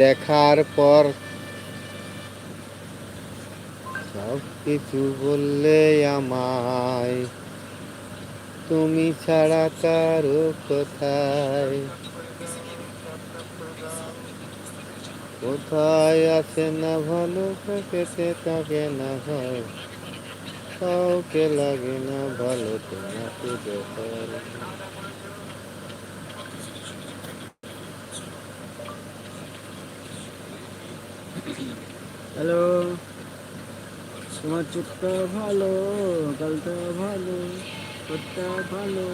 দেখার পর সব কিছু বললে আমায়, তুমি ছাড়া কারো কোথায়, কোথায় আছে না ভালো থাকেতে থাকে না হয়, কাউকে লাগে না ভালো তোমাকে দেখার। হ্যালো, তোমার চোখটা ভালো, গালটা ভালো, ঠোঁটটা ভালো।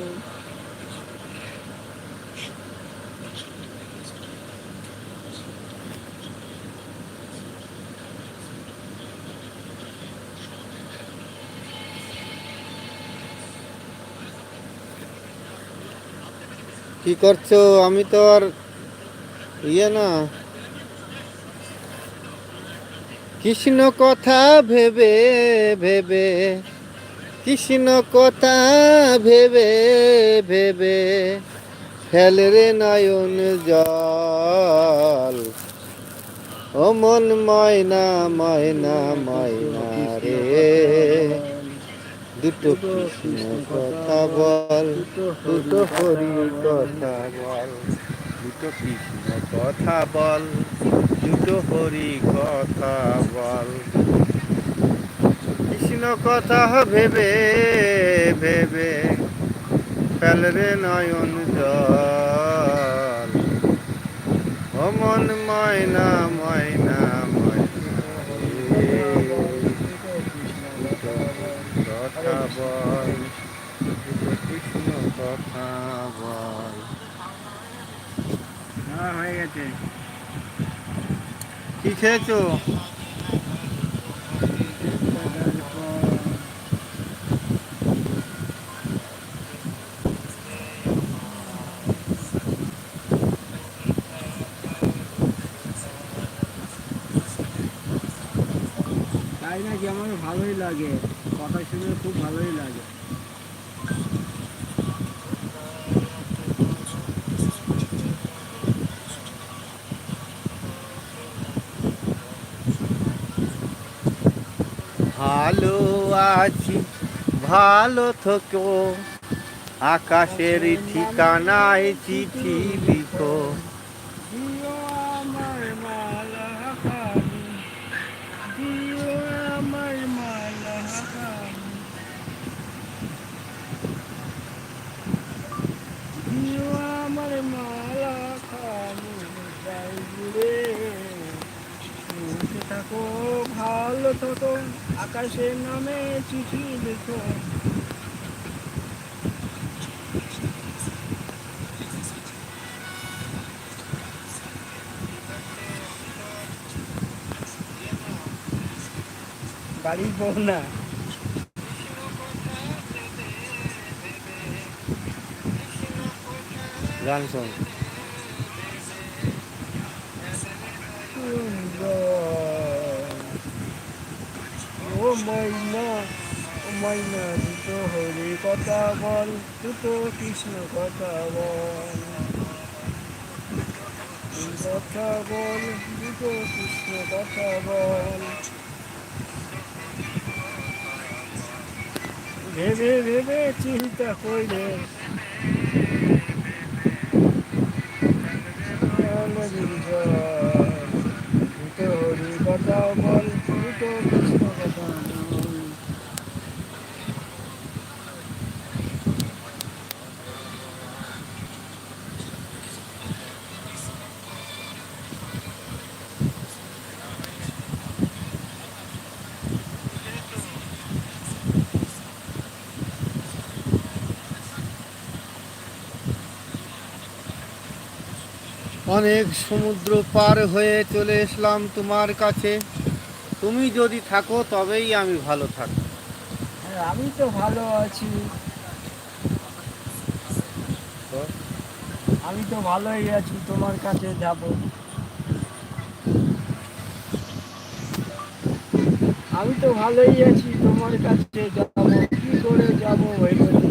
কি করছো? আমি তো আর ইয়ে না। কৃষ্ণ কথা ভেবে ভেবে, কৃষ্ণ কথা ভেবে ভেবে ফেল রে নয়ন জল, ও মন ময়না ময়না ময়না রে, দুটো কৃষ্ণ কথা বল, দুটো হরি কথা বল, দুটো কৃষ্ণ কথা বল, দুটো হরি কথা বল। কৃষ্ণ কথা ভেবে ভেবে ফেল রে নয়ন জল, ও মন ময়না ময়না ময়না রে, দুটো কথা বল, দুটো কৃষ্ণ কথা বল। হ্যাঁ, হয়ে গেছে। কি খেয়েছো? দেখার পর তাই নাকি? আমার ভালোই লাগে, কথা শুনে খুব ভালোই লাগে। ভালো আছি, ভালো থেকো, আকাশের ঠিকানায় চিঠি লিখো। দিও আমার মালা খানি, দিও আমার মালা খানি, দিও আমার মালা খানি, যাই ঘুরে বলতে থাকো, ভালো থাকো, আকাশের নামে চিঠি লিখো। বাড়ির বউ না। গান শোন। ও ময়না, ও ময়না, দুটো হরি কথা বল, দুটো কৃষ্ণ কথা বল, কথা বল, দুটো কৃষ্ণ কথা বল। ভেবে ভেবে চিন্তা কইলে নদীর জল, দুটো হরি কথা বল, দুটো কৃষ্ণ কথা বল। অনেক সমুদ্র পার হয়ে চলে এসলাম তোমার কাছে, তুমি যদি থাকো তবেই আমি ভালো থাকবো। হ্যাঁ, আমি তো ভালো আছি, তো আমি তো ভালোই আছি, তোমার কাছে যাব। আমি তো ভালোই আছি, তোমার কাছে যাব, কি করে যাব ভেবে